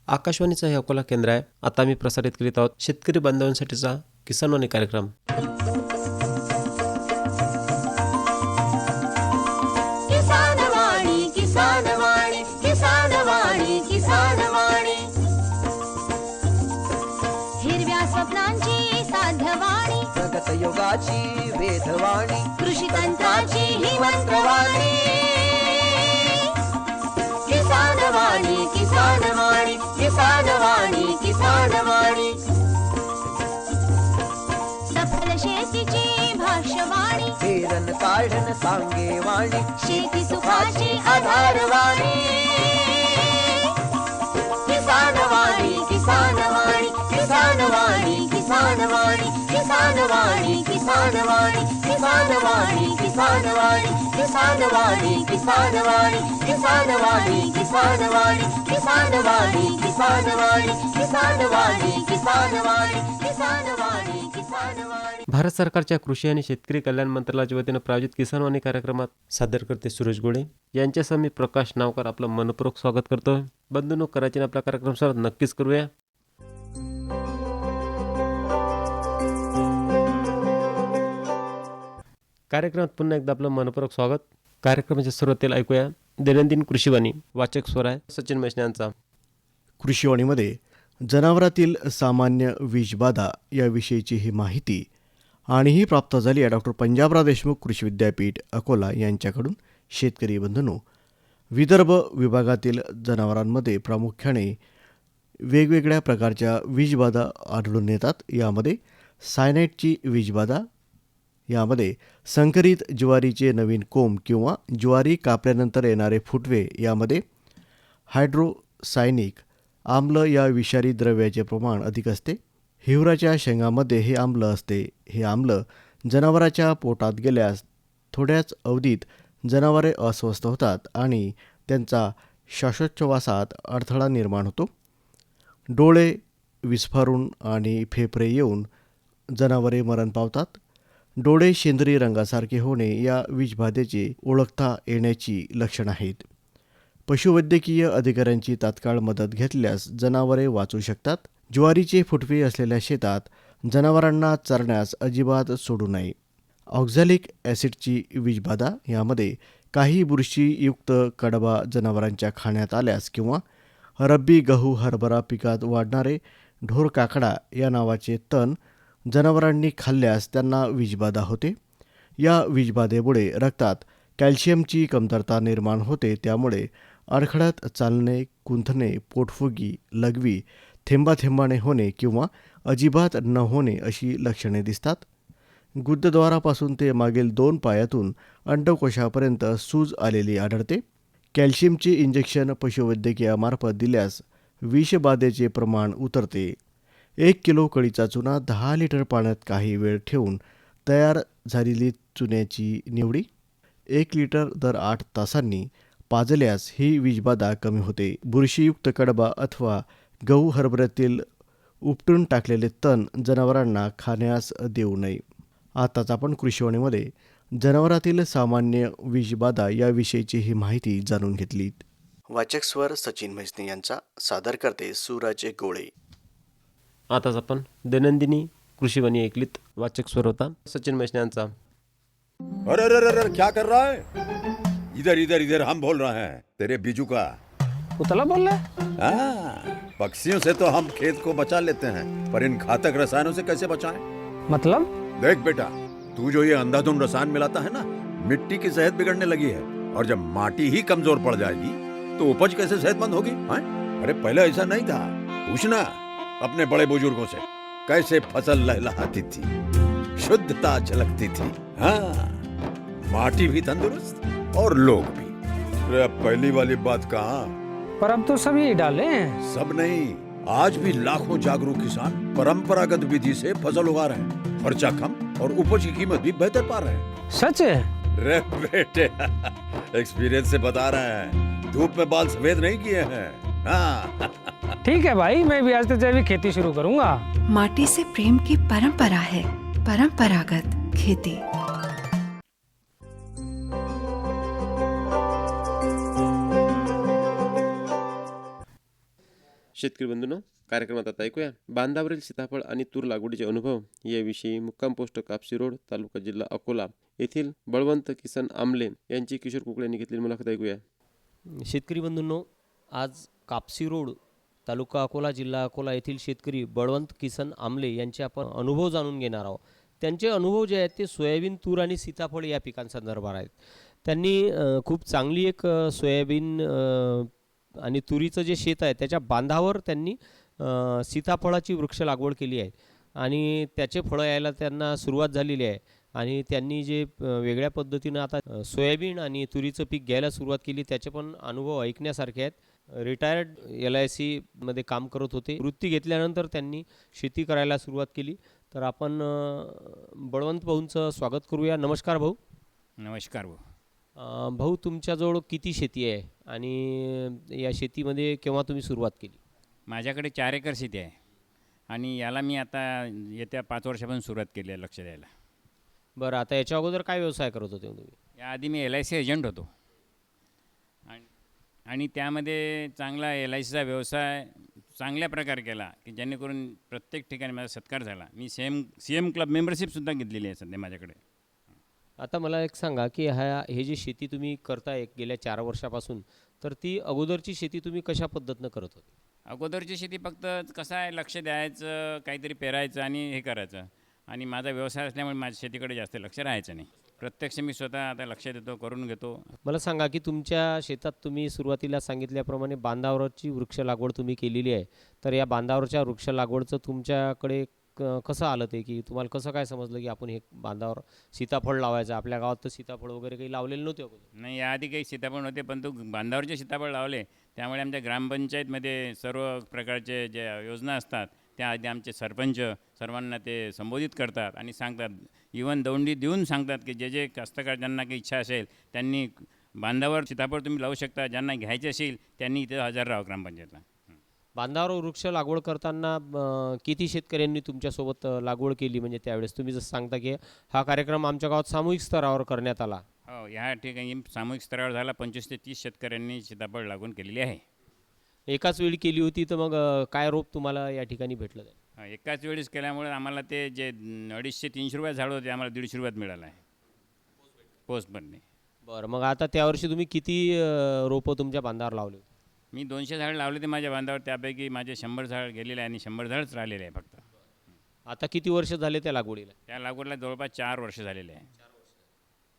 आकाशवाणीचं हे अकोला केंद्र आहे. आता आम्ही प्रसारित करीत आहोत शेतकरी बांधवांसाठीचा किसानवाणी कार्यक्रम. किसानवाणी किसानवाणी किसानवाणी किसानवाणी हिरव्या स्वप्नांची साध्यवाणी प्रगत योगाची वेधवाणी कृषी तंत्राची ही मंत्रवाणी किसानवाणी किसानवाणी किसानवाणी किसानवाणी सफल शेतीची भाष्यवाणी पेरन काढन सांगे वाणी शेती सुखाची आधारवाणी किसानवाणी किसानवाणी किसानवाणी किसानवाणी किसानवाणी किसानवाणी किसानवाणी किसानवाणी किसानवाणी किसानवाणी किसानवाणी किसानवाणी किसानवाणी किसानवाणी किसानवाणी किसानवाणी किसानवाणी किसानवाणी. भारत सरकारच्या कृषी आणि शेतकरी कल्याण मंत्रालयाच्या वतीनं प्रायोजित किसानवाणी कार्यक्रमात सादर करते सुरेश गोळे यांच्यासह मी प्रकाश नावकर आपलं मनपूर्वक स्वागत करतो. बंधूंनो, करायचे आपला कार्यक्रम सर नक्कीच करूया. कार्यक्रमात पुन्हा एकदा आपलं मनपूर्वक स्वागत. कार्यक्रमाच्या सुरुवातीला ऐकूया दैनंदिन कृषीवाणी. वाचक स्वर आहे सचिन मैसने यांचा. कृषीवाणीमध्ये जनावरातील सामान्य विषबाधा याविषयीची ही माहिती आणि ही प्राप्त झाली आहे डॉक्टर पंजाबराव देशमुख कृषी विद्यापीठ अकोला यांच्याकडून. शेतकरी बंधूंनो, विदर्भ विभागातील जनावरांमध्ये प्रामुख्याने वेगवेगळ्या प्रकारच्या विषबाधा आढळून येतात. यामध्ये सायनाइडची विषबाधा, यामध्ये संकरित ज्वारीचे नवीन कोंब किंवा ज्वारी कापल्यानंतर येणारे फुटवे, यामध्ये हायड्रोसायनिक आम्ल या विषारी द्रव्याचे प्रमाण अधिक असते. हिवराच्या शेंगामध्ये हे आम्ल असते. हे आम्ल जनावराच्या पोटात गेल्यास थोड्याच अवधीत जनावरे अस्वस्थ होतात आणि त्यांचा श्वासोच्छवासात अडथळा निर्माण होतो. डोळे विस्फारून आणि फेफरे येऊन जनावरे मरण पावतात. डोळे शेंदरी रंगासारखे होणे या विषबाधेचे ओळखता येण्याची लक्षणं आहेत. पशुवैद्यकीय अधिकाऱ्यांची तात्काळ मदत घेतल्यास जनावरे वाचू शकतात. ज्वारीचे फुटवे असलेल्या शेतात जनावरांना चरण्यास अजिबात सोडू नये. ऑक्झॅलिक ॲसिडची विषबाधा, यामध्ये काही बुरशीयुक्त कडबा जनावरांच्या खाण्यात आल्यास किंवा रब्बी गहू हरभरा पिकात वाढणारे ढोरकाकडा या नावाचे तण जनावरांनी खाल्ल्यास त्यांना विषबाधा होते. या विषबाधेमुळे रक्तात कॅल्शियमची कमतरता निर्माण होते. त्यामुळे अडखळत चालणे, कुंथणे, पोटफुगी, लघवी, थेंबाथेंबाने होणे किंवा अजिबात न होणे अशी लक्षणे दिसतात. गुदद्वारापासून ते मागील 2 पायातून अंडकोशापर्यंत सूज आलेली आढळते. कॅल्शियमचे इंजेक्शन पशुवैद्यकीयामार्फत दिल्यास विषबाधेचे प्रमाण उतरते. 1 किलो कळीचा चुना 10 लिटर पाण्यात काही वेळ ठेवून तयार झालेली चुन्याची निवडी 1 लिटर दर 8 तासांनी पाजल्यास ही विषबाधा कमी होते. बुरशीयुक्त कडबा अथवा गहू हरभऱ्यातील उपटून टाकलेले तण जनावरांना खाण्यास देऊ नये. आताच आपण कृषीवाणीमध्ये जनावरातील सामान्य विषबाधा याविषयीची ही माहिती जाणून घेतली. वाचक स्वर सचिन मैसने यांचा, सादर करते सूराचे गोळे. आताच आपण दैनंदिनी कृषीवाणी ऐकलीत. वाचक स्वर होता सचिन मैसने यांचा. अरे अरे अरे अरे, क्या कर रहा है? इधर इधर इधर, हम बोल रहे हैं तेरे बीजू का. उतला बोल रहा है? हाँ, पक्षियों से तो हम खेत को बचा लेते हैं, पर इन घातक रसायनों से कैसे बचाएं? मतलब? देख बेटा, तू जो ये अंधाधुंध रसायन मिलाता है ना, मिट्टी की सेहत बिगड़ने लगी है. और जब माटी ही कमजोर पड़ जाएगी तो उपज कैसे सेहतमंद होगी? हाँ? अरे पहले ऐसा नहीं था. पूछना अपने बड़े बुजुर्गों से, कैसे फसल लहलहाती थी, शुद्धता झलकती थी. हाँ, माटी भी तंदुरुस्त और लोग भी. अरे अब पहली वाली बात कहाँ? पर अब तो सब यही डाले हैं. सब नहीं, आज भी लाखों जागरूक किसान परंपरागत विधि से फसल उगा रहे हैं. खर्चा कम और उपज की कीमत भी बेहतर पा रहे हैं. सच है? रे बेटे, एक्सपीरियंस से बता रहे हैं. धूप में बाल सफेद नहीं किए हैं. हाँ. ठीक है भाई, मैं भी आज से जैविक खेती शुरू करूंगा. माटी से प्रेम की परंपरा है परंपरागत खेती. शेतकरी बंधूंनो, कार्यक्रमात आता ऐकूया बांधावरील सीताफळ आणि तूर लागवडीचे अनुभव याविषयी मुक्काम पोस्ट कापसी रोड, तालुका जिल्हा अकोला येथील बळवंत किसन आमले यांची किशोर कुकडे यांनी घेतलेली मुलाखत ऐकूया. शेतकरी बंधूंनो, आज कापसी रोड, तालुका अकोला, जिल्हा अकोला येथील शेतकरी बळवंत किसन आमले यांचे आपण अनुभव जाणून घेणार आहोत. त्यांचे अनुभव जे आहेत ते सोयाबीन, तूर आणि सीताफळ या पिकांसंदर्भात आहेत. त्यांनी खूप चांगली एक सोयाबीन आणि तुरीचं जे शेत आहे त्याच्या बांधावर त्यांनी सीताफळाची वृक्ष लागवड केली आहे आणि त्याचे फळं यायला त्यांना सुरुवात झालेली आहे. आणि त्यांनी जे वेगळ्या पद्धतीनं आता सोयाबीन आणि तुरीचं पीक घ्यायला सुरुवात केली त्याचे पण अनुभव ऐकण्यासारखे आहेत. रिटायर्ड LICमध्ये काम करत होते. वृत्ती घेतल्यानंतर त्यांनी शेती करायला सुरुवात केली. तर आपण बळवंत भाऊंचं स्वागत करूया. नमस्कार भाऊ. नमस्कार भाऊ. भाऊ, तुमच्याजवळ किती शेती आहे आणि या शेतीमध्ये केव्हा तुम्ही सुरुवात केली? माझ्याकडे 4 एकर शेती आहे आणि याला मी आता येत्या 5 वर्षापासून सुरुवात केली आहे लक्ष द्यायला. बरं, आता याच्या अगोदर काय व्यवसाय करत होते तुम्ही? याआधी मी LIC एजंट होतो आणि त्यामध्ये चांगला LICचा व्यवसाय चांगल्या प्रकारे केला की जेणेकरून प्रत्येक ठिकाणी माझा सत्कार झाला. मी CM क्लब मेंबरशिपसुद्धा घेतलेली आहे सध्या माझ्याकडे. आता मला एक सांगा की हे जी शेती तुम्ही करताय गेल्या 4 वर्षापासून, तर ती अगोदरची शेती तुम्ही कशा पद्धतीनं करत होती? अगोदरची शेती फक्त कसं आहे, लक्ष द्यायचं, काहीतरी पेरायचं आणि हे करायचं. आणि माझा व्यवसाय असल्यामुळे माझ्या शेतीकडे जास्त लक्ष राहायचं नाही. प्रत्यक्ष मी स्वतः आता लक्ष देतो, करून घेतो. मला सांगा की तुमच्या शेतात तुम्ही सुरुवातीला सांगितल्याप्रमाणे बांधावरची वृक्ष लागवड तुम्ही केलेली आहे. तर या बांधावरच्या वृक्ष लागवडचं तुमच्याकडे कसं आलं ते, की तुम्हाला कसं काय समजलं की आपण हे बांधावर सीताफळ लावायचं? आपल्या गावात तर सीताफळ वगैरे काही लावलेले नव्हते अगोदर. नाही, याआधी काही सीताफळ नव्हते, पण तो बांधावरचे सीताफळ लावले. त्यामुळे आमच्या ग्रामपंचायतमध्ये सर्व प्रकारचे ज्या योजना असतात त्या आधी आमचे सरपंच सर्वांना ते संबोधित करतात आणि सांगतात. इवन दौंडी देऊन सांगतात की जे कास्तकार ज्यांना काही इच्छा असेल त्यांनी बांधावर सीताफळ तुम्ही लावू शकता. ज्यांना घ्यायचे असेल त्यांनी इथे हजर राहावं ग्रामपंचायतला. बांधावर वृक्ष लागवड करताना किती शेतकऱ्यांनी तुमच्यासोबत लागवड केली? म्हणजे त्यावेळेस तुम्ही जसं सांगता की हा कार्यक्रम आमच्या गावात सामूहिक स्तरावर करण्यात आला. हो, ह्या ठिकाणी सामूहिक स्तरावर झाला. 25 ते 30 शेतकऱ्यांनी सीताफळ लागवड केलेली आहे. एकाच वेळी केली होती, तर मग काय रोप तुम्हाला या ठिकाणी भेटलं आहे? एकाच वेळेस केल्यामुळे आम्हाला ते जे 250-300 रुपये झाड होते आम्हाला 150 रुपयात मिळालं आहे पोस्टमधने. बरं, मग आता त्यावर्षी तुम्ही किती रोपं तुमच्या बांधावर लावली होती? मी 200 झाड लावले ते माझ्या बांधावर. त्यापैकी माझे 100 झाड गेलेले आहे आणि 100 झाडच राहिलेले आहे फक्त. आता किती वर्ष झाले त्या लागवडीला? त्या लागवडला जवळपास 4 वर्ष झालेले आहे.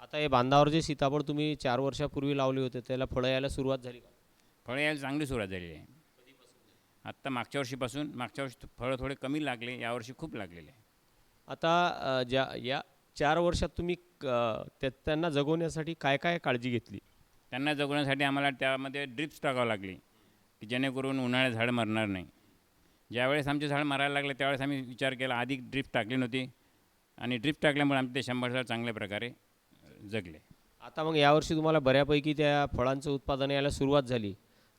आता हे बांधावर जे सीताफळ तुम्ही 4 वर्षापूर्वी लावले होते त्याला फळं यायला सुरुवात झाली का? फळं यायला चांगली सुरुवात झालेली आहे. आत्ता मागच्या वर्षी फळं थोडे कमी लागले, यावर्षी खूप लागलेले आहे. आता या 4 वर्षात तुम्ही त्यांना जगवण्यासाठी काय काय काळजी घेतली? त्यांना जगवण्यासाठी आम्हाला त्यामध्ये ड्रिप्स टाकावं लागली की जेणेकरून उन्हाळ्यात झाड मरणार नाही. ज्यावेळेस आमचे झाड मरायला लागले त्यावेळेस आम्ही विचार केला. आधी ड्रिप टाकली नव्हती आणि ड्रिप टाकल्यामुळे आमचे ते 100 झाड चांगल्या प्रकारे जगले. आता मग यावर्षी तुम्हाला बऱ्यापैकी त्या फळांचं उत्पादन यायला सुरुवात झाली,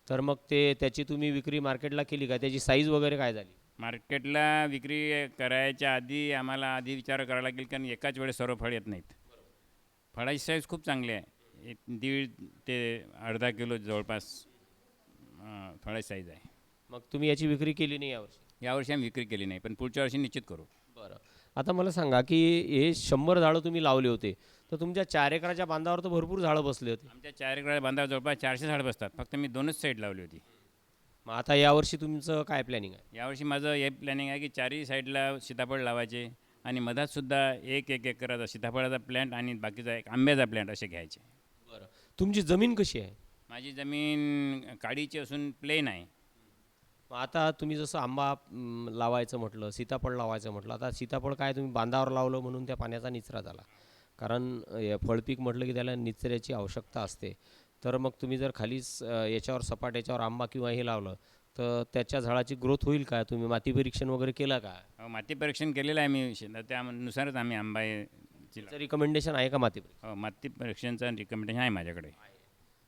तर मग त्याची तुम्ही विक्री मार्केटला केली का? त्याची साईज वगैरे काय झाली? मार्केटला विक्री करायच्या आधी आम्हाला विचार करावा लागेल, कारण एकाच वेळेस सर्व फळ येत नाहीत. फळाची साईज खूप चांगली आहे. 1.5 ते अर्धा किलो जवळपास फळाची साईज आहे. मग तुम्ही याची विक्री केली नाही यावर्षी? यावर्षी आम्ही विक्री केली नाही, पण पुढच्या वर्षी निश्चित करू. बरं, आता मला सांगा की हे 100 झाडं तुम्ही लावले होते, तर तुमच्या 4 एकराच्या बांधावर तर भरपूर झाडं बसले होते. आमच्या 4 एकराच्या बांधावर जवळपास 400 झाडं बसतात. फक्त मी 2च साईड लावली होती. मग आता यावर्षी तुमचं काय प्लॅनिंग आहे? यावर्षी माझं हे प्लॅनिंग आहे की 4ही साईडला सीताफळ लावायचे आणि मधातसुद्धा 1 एकराचा सीताफळाचा प्लॅन्ट आणि बाकीचा एक आंब्याचा प्लॅन्ट असे घ्यायचे. बरं, तुमची जमीन कशी आहे? माझी जमीन काडीची असून प्लेन आहे. मग आता तुम्ही जसं आंबा लावायचं म्हटलं, सीताफळ लावायचं म्हटलं, आता सीताफळ काय तुम्ही बांधावर लावलं म्हणून त्या पाण्याचा निचरा झाला. कारण फळपीक म्हटलं की त्याला निचऱ्याची आवश्यकता असते. तर मग तुम्ही जर खालीच याच्यावर सपाट याच्यावर आंबा किंवा हे लावलं तर त्याच्या झाडाची ग्रोथ होईल का? तुम्ही माती परीक्षण वगैरे केलं का? माती परीक्षण केलेलं आहे मी. त्यानुसारच आम्ही आंबा रिकमेंडेशन आहे का माती परीक्षण? माती परीक्षणचं रिकमेंडेशन आहे माझ्याकडे.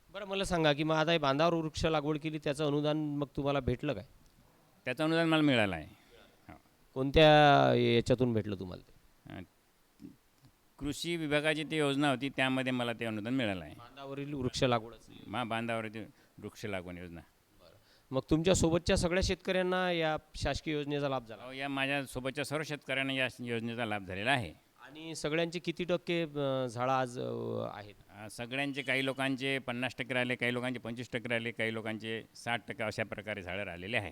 बरं, मला सांगा की मग आता हे बांधावर वृक्ष लागवड केली त्याचं अनुदान मग तुम्हाला भेटलं काय? त्याचं अनुदान मला मिळालं आहे. कोणत्या याच्यातून भेटलं तुम्हाला ते? कृषी विभागाची ती योजना होती, त्यामध्ये मला ते अनुदान मिळालं आहे. बांधावरील वृक्ष लागवड. बांधावरती वृक्ष लागवड योजना. मग तुमच्या सोबतच्या सगळ्या शेतकऱ्यांना या शासकीय योजनेचा लाभ झाला या माझ्यासोबतच्या सर्व शेतकऱ्यांना या योजनेचा लाभ झालेला आहे. आणि सगळ्यांचे किती टक्के झाडं आज आहेत? सगळ्यांचे, काही लोकांचे 50% राहिले, काही लोकांचे 25% राहिले, काही लोकांचे 60% अशा प्रकारे झाडं राहिलेले आहे.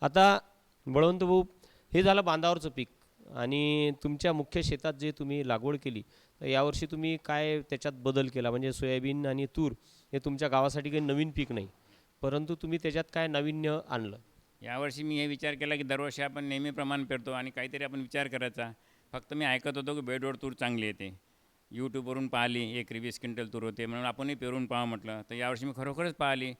आता बळवंत भाऊ, हे झालं बांधावरचं पीक आणि तुमच्या मुख्य शेतात जे तुम्ही लागवड केली, तर यावर्षी तुम्ही काय त्याच्यात बदल केला? म्हणजे सोयाबीन आणि तूर हे तुमच्या गावासाठी काही नवीन पीक नाही, परंतु तुम्ही त्याच्यात काय नाविन्य आणलं? यावर्षी मी हे विचार केला की दरवर्षी आपण नेहमीप्रमाणे पेरतो आणि काहीतरी आपण विचार करायचा. फक्त मी ऐकत होतो की बेडवर तूर चांगली येते, यूट्यूबवरून पाहिली, 20 क्विंटल तूर होते, म्हणून आपणही पेरून पाहावं म्हटलं. तर यावर्षी मी खरोखरच पाहिली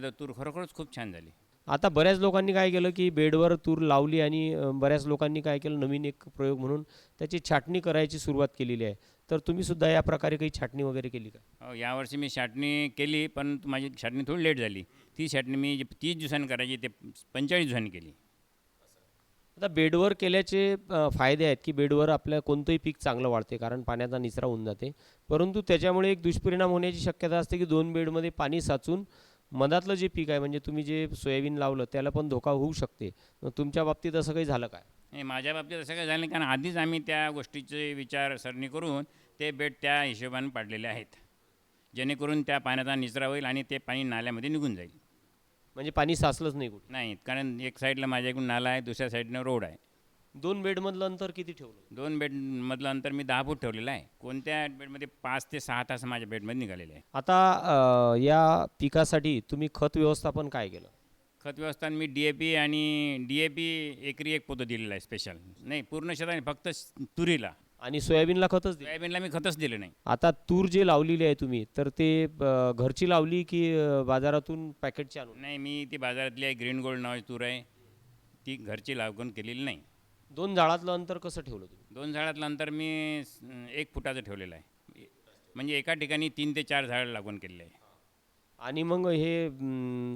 तर तूर खरोखरच खूप छान झाली. आता बऱ्याच लोकांनी काय केलं की बेडवर तूर लावली आणि बऱ्याच लोकांनी काय केलं, नवीन एक प्रयोग म्हणून त्याची छाटणी करायची सुरुवात केलेली आहे. तर तुम्ही सुद्धा या प्रकारे काही छाटणी वगैरे केली का? हो, यावर्षी मी छाटणी केली, पण माझी छाटणी थोडी लेट झाली. ती छाटणी मी 30 दिवसांनी करायची ते 45 दिवसांनी केली. आता बेडवर केल्याचे फायदे आहेत की बेडवर आपल्या कोणतंही पीक चांगलं वाढते, कारण पाण्याचा निचरा होऊन जाते. परंतु त्याच्यामुळे एक दुष्परिणाम होण्याची शक्यता असते की 2 बेडमध्ये पाणी साचून मधातलं जे पीक आहे, म्हणजे तुम्ही जे सोयाबीन लावलं त्याला पण धोका होऊ शकते. मग तुमच्या बाबतीत असं काही झालं काय? नाही, माझ्या बाबतीत असं काही झालं नाही, कारण आधीच आम्ही त्या गोष्टीचे विचारसरणी करून ते बेड त्या हिशोबाने पाडलेले आहेत, जेणेकरून त्या पाण्याचा निचरा होईल आणि ते पाणी नाल्यामध्ये निघून जाईल. म्हणजे पाणी साचलंच नाही कुठे? नाही, कारण एक साईडला माझ्याकडून नाला आहे, दुसऱ्या साईडनं रोड आहे. 2 बेडमधलं अंतर किती ठेवलं? 2 बेडमधलं अंतर मी 10 फूट ठेवलेलं आहे. कोणत्या बेडमध्ये 5 ते 6 तास माझ्या बेडमध्ये निघालेले आहे. आता या पिकासाठी तुम्ही खत व्यवस्थापन काय केलं? खत व्यवस्थापन मी DAP एकरी 1 पोतं दिलेलं आहे स्पेशल. नाही, पूर्ण शेताने, फक्त तुरीला आणि सोयाबीनला खतच दिलं? सोयाबीनला मी खतच दिलं नाही. आता तूर जे लावलेली आहे तुम्ही, तर ते घरची लावली की बाजारातून पॅकेटची आणून? नाही, मी ती बाजारातली आहे, ग्रीन गोल्ड नावाची तूर आहे, ती घरची लागवण केलेली नाही. 2 झाडातलं अंतर कसं ठेवलं तुम्ही? 2 झाडातलं अंतर मी 1 फुटाचं ठेवलेलं आहे. म्हणजे एका ठिकाणी 3 ते 4 झाडं लागवण केलेलं आहे. आणि मग हे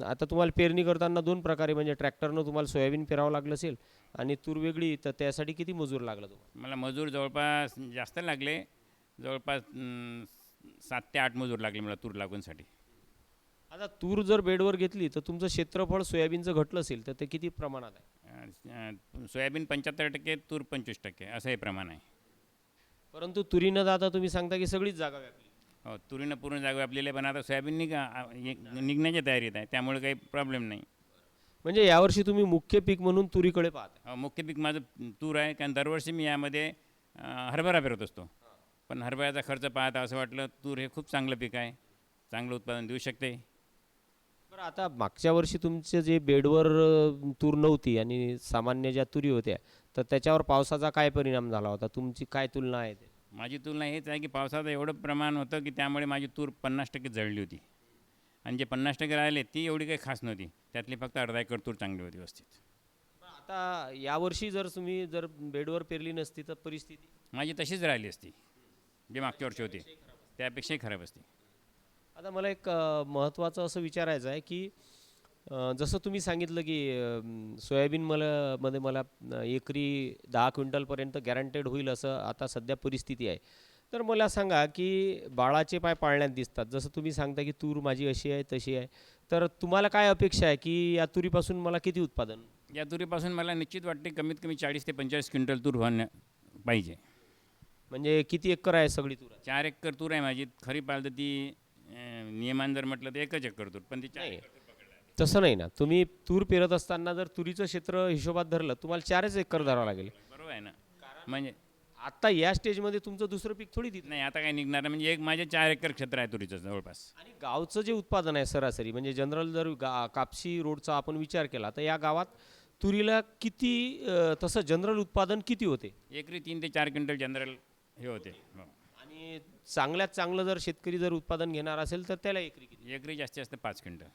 आता तुम्हाला पेरणी करताना 2 प्रकारे, म्हणजे ट्रॅक्टरनं तुम्हाला सोयाबीन पेरावं लागलं असेल आणि तूर वेगळी, तर त्यासाठी किती मजूर लागला तुम्हाला? मला मजूर जवळपास जास्त लागले, जवळपास 7 ते 8 मजूर लागले मला तूर लागवणसाठी. आता तूर जर बेडवर घेतली तर तुमचं क्षेत्रफळ सोयाबीनचं घटलं असेल तर ते किती प्रमाणात आहे? सोयाबीन 75%, तूर 25% असं हे प्रमाण आहे. परंतु तुरीनं आता तुम्ही सांगता की सगळीच जागा व्यापली. हो, तुरीनं पूर्ण जागा व्यापलेली आहे, पण आता सोयाबीन निघण्याच्या तयारीत आहे, त्यामुळे काही प्रॉब्लेम नाही. म्हणजे यावर्षी तुम्ही मुख्य पीक म्हणून तुरीकडे पाहता? मुख्य पीक माझं तूर आहे, कारण दरवर्षी मी यामध्ये हरभरा पेरत असतो. पण हरभऱ्याचा खर्च पाहता असं वाटलं तूर हे खूप चांगलं पीक आहे, चांगलं उत्पादन देऊ शकते. बरं, आता मागच्या वर्षी तुमचं जे बेडवर तूर नव्हती आणि सामान्य ज्या तुरी होत्या, तर त्याच्यावर पावसाचा काय परिणाम झाला होता? तुमची काय तुलना आहे ते? माझी तुलना हेच आहे की पावसाचं एवढं प्रमाण होतं की त्यामुळे माझी तूर 50% जळली होती, आणि जे 50% राहिले ती एवढी काही खास नव्हती, त्यातली फक्त अर्धा एकर तूर चांगली होती व्यवस्थित. आता यावर्षी जर तुम्ही बेडवर पेरली नसती तर परिस्थिती माझी तशीच राहिली असती, जे मागच्या वर्षी होती त्यापेक्षाही खराब असते. आता मला एक महत्त्वाचं असं विचारायचं आहे की जसं तुम्ही सांगितलं की मध्ये मला एकरी 10 क्विंटलपर्यंत गॅरंटेड होईल असं आता सध्या परिस्थिती आहे. तर मला सांगा की बाळाचे पाय पाळण्यात दिसतात, जसं तुम्ही सांगता की तूर माझी अशी आहे तशी आहे, तर तुम्हाला काय अपेक्षा आहे की या तुरीपासून मला किती उत्पादन? या तुरीपासून मला निश्चित वाटते कमीत कमी 40 ते 45 क्विंटल तूर व्हायला पाहिजे. म्हणजे किती एकर आहे सगळी तूर? 4 एकर तूर आहे माझी. खरी पाहिलं तर ती नियमान जर म्हटलं तर 1 एकर तूर, पण ती 4 एकर तूर पकडायला लागते. तसं नाही ना, तुम्ही तूर पेरत असताना जर तुरीचं क्षेत्र हिशोबात धरलं तुम्हाला 4च एकर धरावं लागेल. बरोबर आहे ना, म्हणजे आता या स्टेजमध्ये तुमचं दुसरं पीक थोडी तिथे नाही, आता काय निघणार नाही. म्हणजे माझे 4 एकर क्षेत्र आहे तुरीचं जवळपास. आणि गावचं जे उत्पादन आहे सरासरी, म्हणजे जनरल जर कापसी रोडचा आपण विचार केला तर या गावात तुरीला किती तसं जनरल उत्पादन किती होते? एकरी 3 ते 4 क्विंटल जनरल हे होते. हो. आणि चांगल्यात चांगलं जर शेतकरी जर उत्पादन घेणार असेल तर त्याला एकरी किती? एकरी जास्तीत जास्त 5 क्विंटल.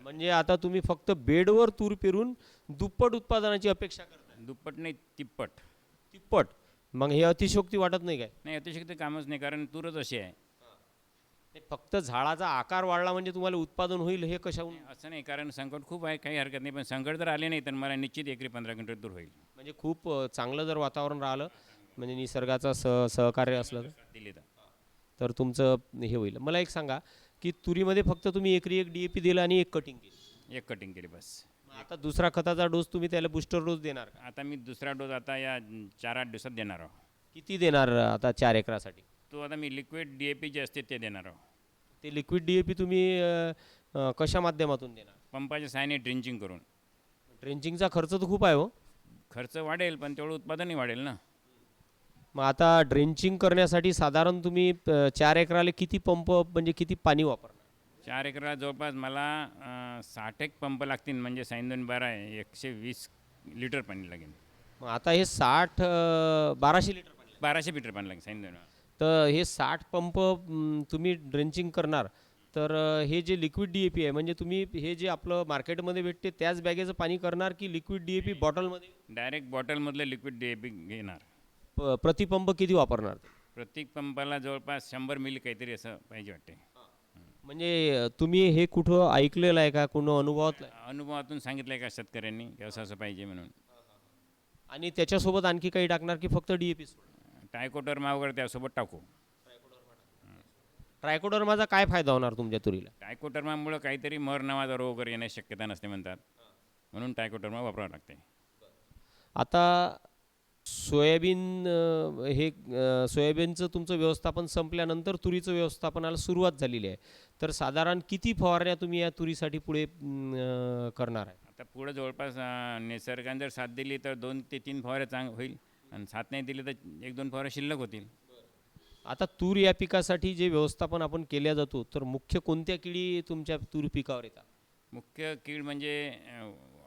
म्हणजे आता तुम्ही फक्त बेडवर तूर पेरून दुप्पट उत्पादनाची अपेक्षा करता? दुप्पट नाही, तिप्पट. तिप्पट? मग हे अतिशयोक्ती वाटत नाही काय? नाही, अतिशयोक्ती कामच नाही, कारण तूरच अशी आहे. फक्त झाडाचा आकार वाढला म्हणजे तुम्हाला उत्पादन होईल हे कशाहून? असं नाही, कारण संकट खूप आहे, काही हरकत नाही, पण संकट जर आले नाही तर मला निश्चित एकरी 15 क्विंटल तूर होईल. म्हणजे खूप चांगलं जर वातावरण राहिलं, म्हणजे निसर्गाचा सहकार्य असलं दिले तर. तर तुमचं हे होईल. मला एक सांगा की तुरीमध्ये फक्त तुम्ही एकरी एक DAP दिलं आणि एक कटिंग केली? एक कटिंग केली बस. आता दुसरा खताचा डोस तुम्ही त्याला बुस्टर डोस देणार का? आता मी दुसरा डोस आता या 4-8 दिवसात देणार आहोत. किती देणार आता 4 एकरासाठी? तो आता मी लिक्विड DAP जे असते ते देणार आहोत. ते लिक्विड DAP तुम्ही कशा माध्यमातून देणार? पंपाच्या सहाय्याने ड्रिंचिंग करून. ड्रेंचिंगचा खर्च तर खूप आहे हो. खर्च वाढेल पण तेवढं उत्पादनही वाढेल ना. मग आता ड्रेंचिंग करण्यासाठी साधारण तुम्ही 4 एकराला किती पंप म्हणजे किती पाणी वापरणार? 4 एकराला जवळपास मला 60 एक पंप लागतील, म्हणजे 12 आहे 120 लिटर पाणी लागेल. मग आता हे 1200 लिटर पाणी 1200 लिटर पाणी लागेल 2. तर हे 60 पंप तुम्ही ड्रेंचिंग करणार तर हे जे लिक्विड DAP आहे म्हणजे तुम्ही हे जे आपलं मार्केटमध्ये भेटते त्याच बॅगेचं पाणी करणार की लिक्विड DAP बॉटलमध्ये? डायरेक्ट बॉटलमधलं लिक्विड DAP घेणार. प्रतिपंप किती वापरणार? प्रत्येक पंपाला जवळपास 100 मिली काहीतरी असं पाहिजे वाटते. म्हणजे तुम्ही हे कुठं ऐकलेलं आहे का, कोण अनुभवातलं आहे? अनुभवातून सांगितलं आहे का शेतकऱ्यांनी की असं असं पाहिजे म्हणून. आणि त्याच्यासोबत आणखी काही टाकणार की फक्त DAP? टायकोडर्मा वगैरे त्यासोबत टाकू. ट्रायकोडर्माचा काय फायदा होणार तुमच्या तुरीला? टायकोडर्मामुळं काहीतरी मर नावाचा रोग वगैरे येण्याची शक्यता नसते म्हणतात, म्हणून टायकोडर्मा वापरावं लागते. आता सोयाबीन सोयाबीनचं तुमचं व्यवस्थापन संपल्यानंतर तुरीचं व्यवस्थापनाला सुरुवात झालेली आहे. तर साधारण किती फवारण्या तुम्ही या तुरीसाठी पुढे करणार आहे? आता पुढं जवळपास निसर्गाने जर साथ दिली तर 2 ते 3 फवाऱ्या होईल, आणि साथ नाही दिली तर 1-2 फवाऱ्या शिल्लक होतील. आता तूर या पिकासाठी जे व्यवस्थापन आपण केल्या जातो तर मुख्य कोणत्या किडी तुमच्या तूर पिकावर येतात? मुख्य कीड म्हणजे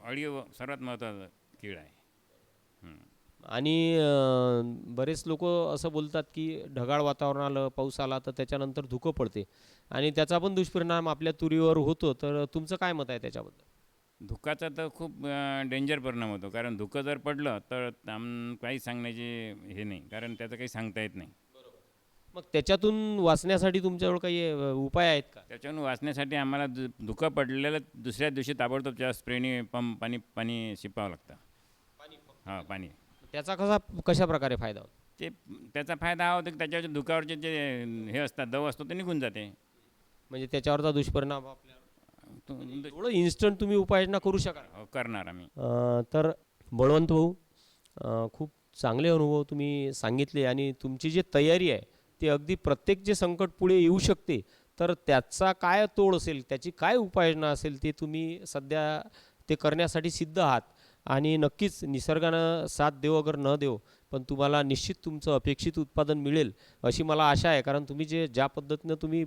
अळी सर्वात महत्त्वाचं कीड आहे. आणि बरेच लोक असं बोलतात की ढगाळ वातावरण आलं, पाऊस आला तर त्याच्यानंतर धुकं पडते आणि त्याचा पण दुष्परिणाम आपल्या तुरीवर होतो. तर तुमचं काय मत आहे त्याच्याबद्दल? धुकाचा तर खूप डेंजर परिणाम होतो, कारण धुकं जर पडलं तर काही सांगण्याचे हे नाही, कारण त्याचं काही सांगता येत नाही. मग त्याच्यातून वाचण्यासाठी तुमच्याजवळ काही उपाय आहेत का? त्याच्यावरून वाचण्यासाठी आम्हाला धुकं पडलेलं दुसऱ्या दिवशी ताबडतोब त्या स्प्रेने पाणी शिपावं लागतं. हां, पाणी. त्याचा कशा प्रकारे फायदा होतो? ते त्याचा फायदा हा होतो की त्याच्यावरच्या धुकावरचे जे हे असतात, दव असतो ते निघून जाते. म्हणजे त्याच्यावरचा दुष्परिणाम आपल्याला थोडं इन्स्टंट तुम्ही उपाययोजना करू शकाल? करणार आम्ही. तर बळवंत भाऊ, खूप चांगले अनुभव तुम्ही सांगितले आणि तुमची जी तयारी आहे ते अगदी प्रत्येक जे संकट पुढे येऊ शकते तर त्याचा काय तोड असेल, त्याची काय उपाययोजना असेल ते तुम्ही सध्या ते करण्यासाठी सिद्ध आहात. आणि नक्कीच निसर्गानं साथ देव अगर न देव पण तुम्हाला निश्चित तुमचं अपेक्षित उत्पादन मिळेल अशी मला आशा आहे. कारण तुम्ही ज्या पद्धतीनं तुम्ही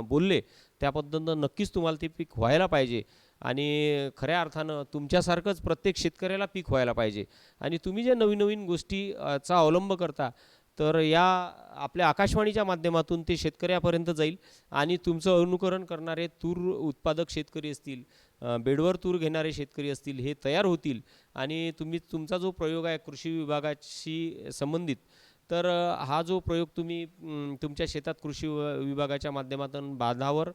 बोलले त्या पद्धतीनं नक्कीच तुम्हाला ते पीक व्हायला पाहिजे आणि खऱ्या अर्थानं तुमच्यासारखंच प्रत्येक शेतकऱ्याला पीक व्हायला पाहिजे. आणि तुम्ही जे नवीन नवीन गोष्टीचा अवलंब करता तर या आपल्या आकाशवाणीच्या माध्यमातून ते शेतकऱ्यापर्यंत जाईल आणि तुमचं अनुकरण करणारे तूर उत्पादक शेतकरी असतील, बेडवर तूर घेणारे शेतकरी असतील हे तयार होतील. आणि तुमचा जो प्रयोग आहे कृषी विभागाशी संबंधित तर हा जो प्रयोग तुम्ही तुमच्या शेतात कृषी विभागाच्या माध्यमातून बांधावर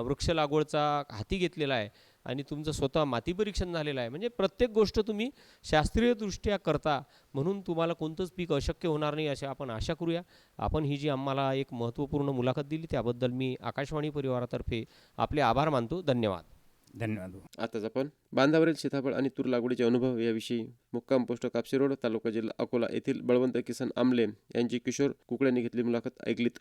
वृक्ष लागवडचा हाती घेतलेला आहे आणि तुमचं स्वतः माती परीक्षण झालेलं आहे. म्हणजे प्रत्येक गोष्ट तुम्ही शास्त्रीयदृष्ट्या करता म्हणून तुम्हाला कोणतंच पीक अशक्य होणार नाही अशी आपण आशा करूया. आपण ही जी आम्हाला एक महत्त्वपूर्ण मुलाखत दिली त्याबद्दल मी आकाशवाणी परिवारातर्फे आपले आभार मानतो. धन्यवाद. धन्यवाद. आताच आपण बांधावरील सीताफळ आणि तूर लागवडीचे अनुभव याविषयी मुक्काम पोस्ट कापसी रोड, तालुका जिल्हा अकोला येथील बळवंत किसन आमले यांची किशोर कुकळ्यांनी घेतली मुलाखत ऐकलीत.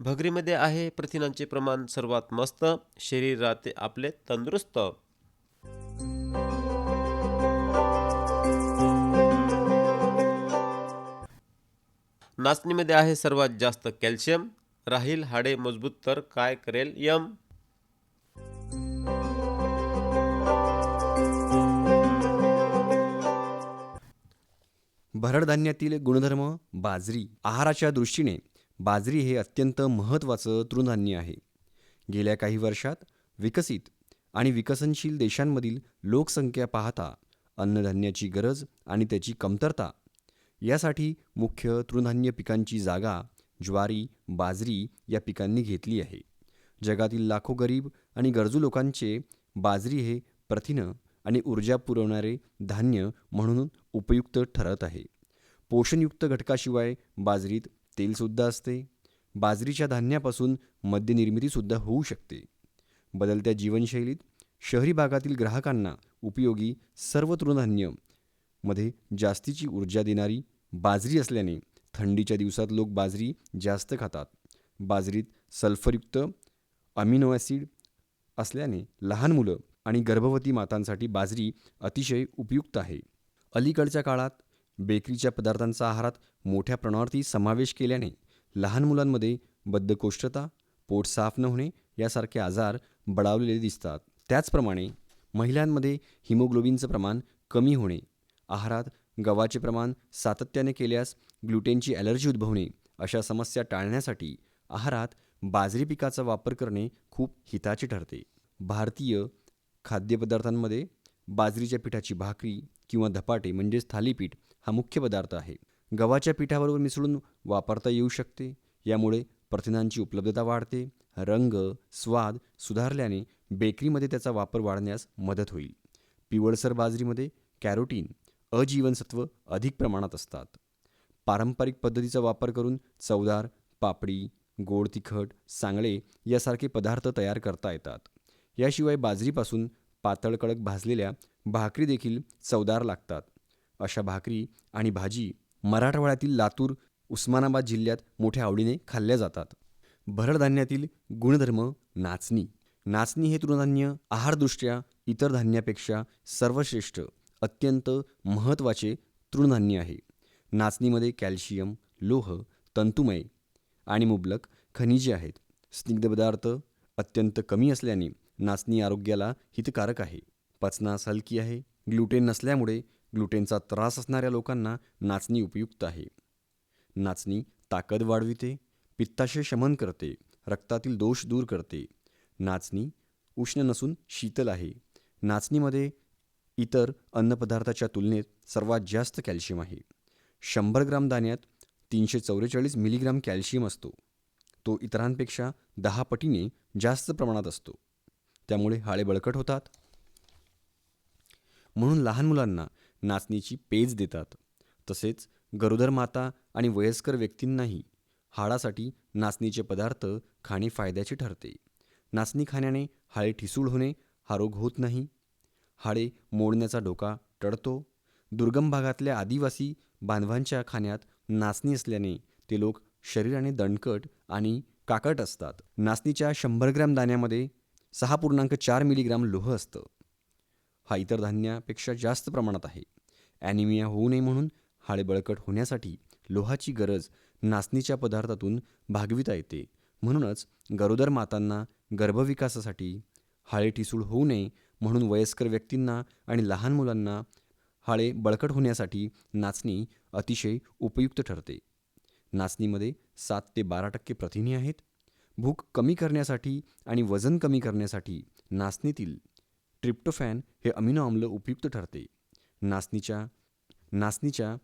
भगरीमध्ये आहे प्रथिनांचे प्रमाण सर्वात मस्त, शरीर राहते आपले तंदुरुस्त. नाचणीमध्ये आहे सर्वात जास्त कॅल्शियम, राहील हाडे मजबूत तर काय करेल यम. भरड धान्यातील गुणधर्म. बाजरी. आहाराच्या दृष्टीने बाजरी हे अत्यंत महत्त्वाचं तृणधान्य आहे. गेल्या काही वर्षात विकसित आणि विकसनशील देशांमधील लोकसंख्या पाहता अन्नधान्याची गरज आणि त्याची कमतरता यासाठी मुख्य तृणधान्य पिकांची जागा ज्वारी, बाजरी या पिकांनी घेतली आहे. जगातील लाखो गरीब आणि गरजू लोकांचे बाजरी हे प्रथिनं आणि ऊर्जा पुरवणारे धान्य म्हणून उपयुक्त ठरत आहे. पोषणयुक्त घटकाशिवाय बाजरीत तेलसुद्धा असते. बाजरीच्या धान्यापासून मद्यनिर्मितीसुद्धा होऊ शकते. बदलत्या जीवनशैलीत शहरी भागातील ग्राहकांना उपयोगी सर्व तृणधान्य मध्ये जास्तीची ऊर्जा देणारी बाजरी असल्याने थंडीच्या दिवसात लोक बाजरी जास्त खातात. बाजरीत सल्फरयुक्त अमिनो ॲसिड असल्याने लहान मुलं आणि गर्भवती मातांसाठी बाजरी अतिशय उपयुक्त आहे. अलीकडच्या काळात बेकरीच्या पदार्थांचा आहारात मोठ्या प्रमाणावरती समावेश केल्याने लहान मुलांमध्ये बद्धकोष्ठता, पोट साफ न होणे यासारखे आजार बळावलेले दिसतात. त्याचप्रमाणे महिलांमध्ये हिमोग्लोबिनचं प्रमाण कमी होणे, आहारात गव्हाचे प्रमाण सातत्याने केल्यास ग्लुटेनची ॲलर्जी उद्भवणे अशा समस्या टाळण्यासाठी आहारात बाजरी पिकाचा वापर करणे खूप हिताचे ठरते. भारतीय खाद्यपदार्थांमध्ये बाजरीच्या पिठाची भाकरी किंवा धपाटे म्हणजेच थालीपीठ हा मुख्य पदार्थ आहे. गव्हाच्या पिठाबरोबर मिसळून वापरता येऊ शकते. यामुळे प्रथिनांची उपलब्धता वाढते. रंग, स्वाद सुधारल्याने बेकरीमध्ये त्याचा वापर वाढण्यास मदत होईल. पिवळसर बाजरीमध्ये कॅरोटीन, अजीवनसत्व अधिक प्रमाणात असतात. पारंपरिक पद्धतीचा वापर करून चवदार पापडी, गोड तिखट, सांगळे यासारखे पदार्थ तयार करता येतात. याशिवाय बाजरीपासून पातळ कडक भाजलेल्या भाकरी देखील चवदार लागतात. अशा भाकरी आणि भाजी मराठवाड्यातील लातूर, उस्मानाबाद जिल्ह्यात मोठ्या आवडीने खाल्ल्या जातात. भरड धान्यातील गुणधर्म. नाचणी. नाचणी हे तृणधान्य आहारदृष्ट्या इतर धान्यापेक्षा सर्वश्रेष्ठ, अत्यंत महत्त्वाचे तृणधान्य आहे. नाचणीमध्ये कॅल्शियम, लोह, तंतुमय आणि मुबलक खनिजे आहेत. स्निग्ध पदार्थ अत्यंत कमी असल्याने नाचणी आरोग्याला हितकारक आहे. पचनास हलकी आहे. ग्लुटेन नसल्यामुळे ग्लुटेनचा त्रास असणाऱ्या लोकांना नाचणी उपयुक्त आहे. नाचणी ताकद वाढविते, पित्ताशय शमन करते, रक्तातील दोष दूर करते. नाचणी उष्ण नसून शीतल आहे. नाचणीमध्ये इतर अन्नपदार्थाच्या तुलनेत सर्वात जास्त कॅल्शियम आहे. 100 ग्राम दाण्यात 344 मिलीग्राम कॅल्शियम असतो. तो इतरांपेक्षा 10 पटीने जास्त प्रमाणात असतो. त्यामुळे हाडे बळकट होतात. म्हणून लहान मुलांना नाचणीची पेज देतात. तसेच गरोदर माता आणि वयस्कर व्यक्तींनाही हाडासाठी नाचणीचे पदार्थ खाणे फायद्याचे ठरते. नाचणी खाण्याने हाडे ठिसूळ होणे हा रोग होत नाही. हाडे मोडण्याचा धोका टळतो. दुर्गम भागातल्या आदिवासी बांधवांच्या खाण्यात नाचणी असल्याने ते लोक शरीराने दणकट आणि काकट असतात. नाचणीच्या 100 ग्रॅम दाण्यामध्ये 6.4 मिलीग्राम लोह असतं. हा इतर धान्यापेक्षा जास्त प्रमाणात आहे. ॲनिमिया होऊ नये म्हणून हाडे बळकट होण्यासाठी लोहाची गरज नाचणीच्या पदार्थातून भागविता येते. म्हणूनच गरोदर मातांना गर्भविकासासाठी, हाडे ठिसूळ होऊ नये म्हणून वयस्कर व्यक्तींना आणि लहान मुलांना हाडे बळकट होण्यासाठी नाचणी अतिशय उपयुक्त ठरते. नाचणीमध्ये 7 ते 12% प्रथिने आहेत. भूक कमी करण्यासाठी आणि वजन कमी करण्यासाठी नाचणीतील ट्रिप्टोफॅन हे अमिनो आम्ल उपयुक्त ठरते. नाचणीच्या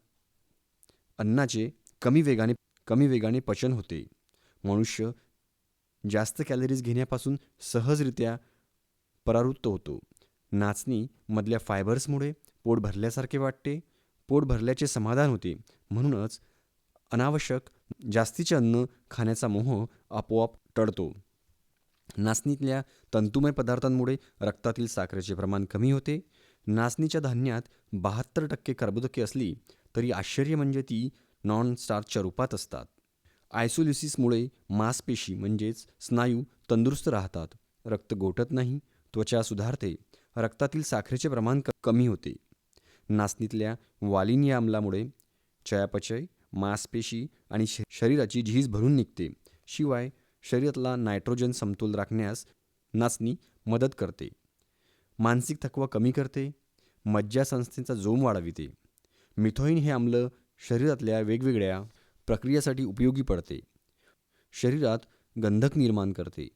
अन्नाचे कमी वेगाने पचन होते. मनुष्य जास्त कॅलरीज घेण्यापासून सहजरित्या परावृत्त होतो. नाचणीमधल्या फायबर्समुळे पोट भरल्यासारखे वाटते. पोट भरल्याचे समाधान होते. म्हणूनच अनावश्यक जास्तीचे अन्न खाण्याचा मोह आपोआप टळतो. नाचणीतल्या तंतुमय पदार्थांमुळे रक्तातील साखरेचे प्रमाण कमी होते. नाचणीच्या धान्यात 72% कर्बोदके असली तरी आश्चर्य म्हणजे ती नॉन स्टार्चच्या रूपात असतात. आयसोलिसिसमुळे मांसपेशी म्हणजेच स्नायू तंदुरुस्त राहतात. रक्त गोठत नाही. त्वचा सुधारते. रक्तातील साखरेचे प्रमाण कमी होते. नाचणीतल्या वालिन या आम्लामुळे चयापचय, मांसपेशी आणि शरीराची झीज भरून निघते. शिवाय शरीरातला नायट्रोजन समतोल राखण्यास नाचणी मदत करते. मानसिक थकवा कमी करते. मज्जासंस्थेचा जोम वाढविते. मिथोईन हे आम्ल शरीरातल्या वेगवेगळ्या प्रक्रियेसाठी उपयोगी पडते. शरीरात गंधक निर्माण करते.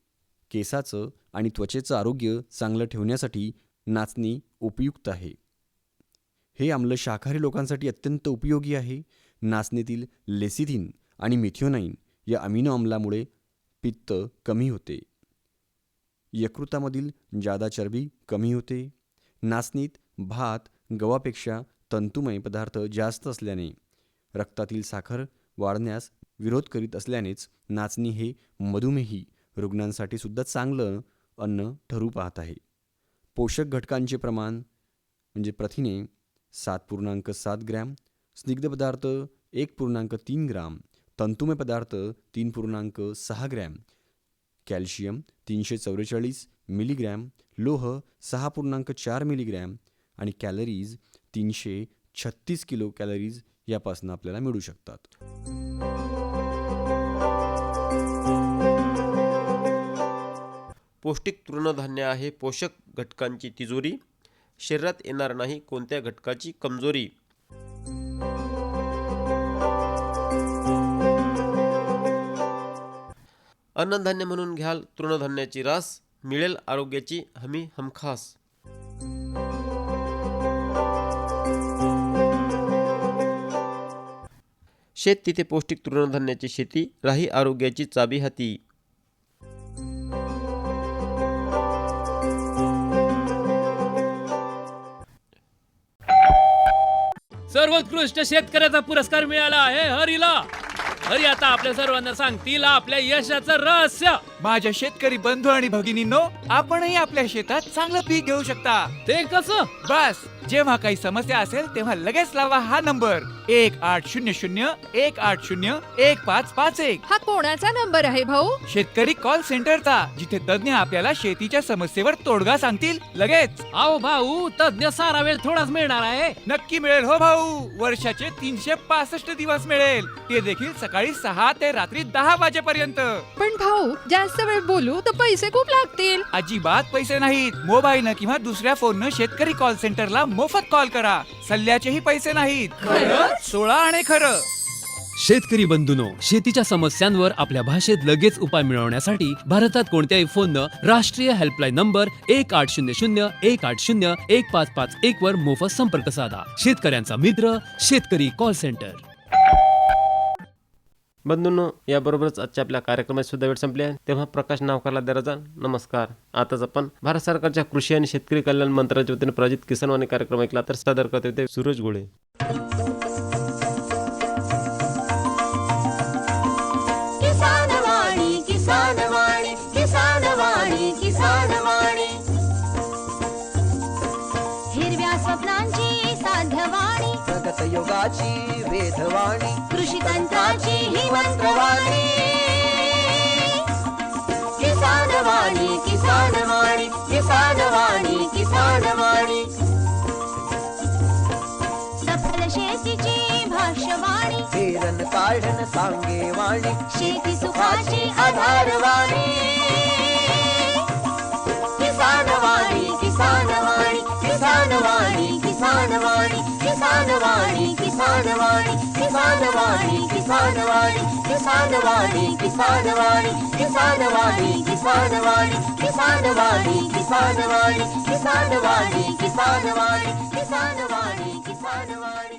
केसाचं आणि त्वचेचं आरोग्य चांगलं ठेवण्यासाठी नाचणी उपयुक्त आहे. हे आम्ल शाकाहारी लोकांसाठी अत्यंत उपयोगी आहे. नाचणीतील लेसिथिन आणि मिथिओनाइन या अमिनो आम्लामुळे पित्त कमी होते. यकृतामधील जादा चरबी कमी होते. नाचणीत भात, गव्हापेक्षा तंतुमय पदार्थ जास्त असल्याने रक्तातील साखर वाढण्यास विरोध करीत असल्यानेच नाचणी हे मधुमेही रुग्णांसाठी सुद्धा चांगलं अन्न ठरू पाहत आहे. पोषक घटकांचे प्रमाण म्हणजे प्रथिने 7.7 ग्रॅम, स्निग्ध पदार्थ 1.3 ग्राम, तंतुमय पदार्थ 3.6 ग्रॅम, कॅल्शियम 344 मिलीग्रॅम, लोह 6.4 मिलीग्रॅम आणि कॅलरीज 336 किलो कॅलरीज यापासून आपल्याला मिळू शकतात. पौष्टिक तृणधान्य आहे पोषक घटकांची तिजोरी, शरीरात येणार नाही कोणत्या घटकाची कमजोरी. अन्नधान्य म्हणून घ्याल तृणधान्याची रास, मिळेल आरोग्याची हमी हमखास. शेत तिथे पौष्टिक तृणधान्याची शेती, राही आरोग्याची चाबी हाती. सर्वोत्कृष्ट शेतकऱ्याचा पुरस्कार मिळाला आहे हरीला. हरी आता आपल्या सर्वांना सांगतील आपल्या यशाचं रहस्य. माझ्या शेतकरी बंधू आणि भगिनींनो, आपणही आपल्या शेतात चांगलं पीक घेऊ शकता. ते कसं? बस जेव्हा काही समस्या असेल तेव्हा लगेच लावा हा नंबर 1800-180-1551. हा कोणाचा नंबर आहे भाऊ? शेतकरी कॉल सेंटरचा, जिथे तज्ञ आपल्याला शेतीच्या समस्येवर तोडगा सांगतील लगेच. अहो भाऊ, तज्ञ सारा वेळ थोडाच मिळणार आहे. नक्की मिळेल हो भाऊ. वर्षाचे 365 दिवस मिळेल, ते देखील सकाळी 6 ते रात्री 10 वाजेपर्यंत. पण भाऊ, जास्त वेळ बोलू तर पैसे खूप लागतील. अजिबात पैसे नाहीत. मोबाईलनं किंवा दुसऱ्या फोननं शेतकरी कॉल सेंटरला मोफत कॉल करा. सल्ल्याचेही पैसे नाहीत. 16 आणि खरं. शेतकरी बंधूंनो, शेतीच्या समस्यांवर आपल्या भाषेत लगेच उपाय मिळवण्यासाठी भारतात कोणत्याही फोननं राष्ट्रीय हेल्पलाईन नंबर 1800-180-1551 वर मोफत संपर्क साधा. शेतकऱ्यांचा मित्र शेतकरी कॉल सेंटर. बंधूंनो, याबरोबरच आजच्या आपल्या कार्यक्रमाची सुद्धा वेळ संपली आहे. तेव्हा प्रकाश नावकारला द्या रजा. नमस्कार. आताच आपण भारत सरकारच्या कृषी आणि शेतकरी कल्याण मंत्रालयाच्या वतीने प्रायोजित किसानवाणी कार्यक्रम ऐकला. तर सादर करते ते सूरज घोळे. किसानवाणी किसानवाणी किसानवाणी किसानवाणी, हिरव्या स्वप्नांची साध्यवाणी, प्रगत योगाची वेधवाणी, कृषी तंत्राची ही मंत्रवाणी. किसानवाणी किसानवाणी किसानवाणी किसानवाणी, सफल शेतीची भाष्यवाणी, पेरन काढन सांगे वाणी, शेती सुखाची आधारवाणी. किसानवाणी किसानवाणी किसानवाणी किसानवाणी किसानवाणी किसानवाणी किसानवाणी किसानवाणी किसानवाणी किसानवाणी किसानवाणी किसानवाणी किसानवाणी किसानवाणी किसानवाणी किसानवाणी किसानवाणी किसानवाणी.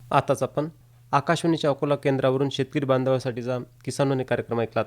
आताच आपण आकाशवाणीच्या अकोला केंद्रावरून शेतकरी बांधवांसाठीचा किसानवाणी कार्यक्रम ऐकलात.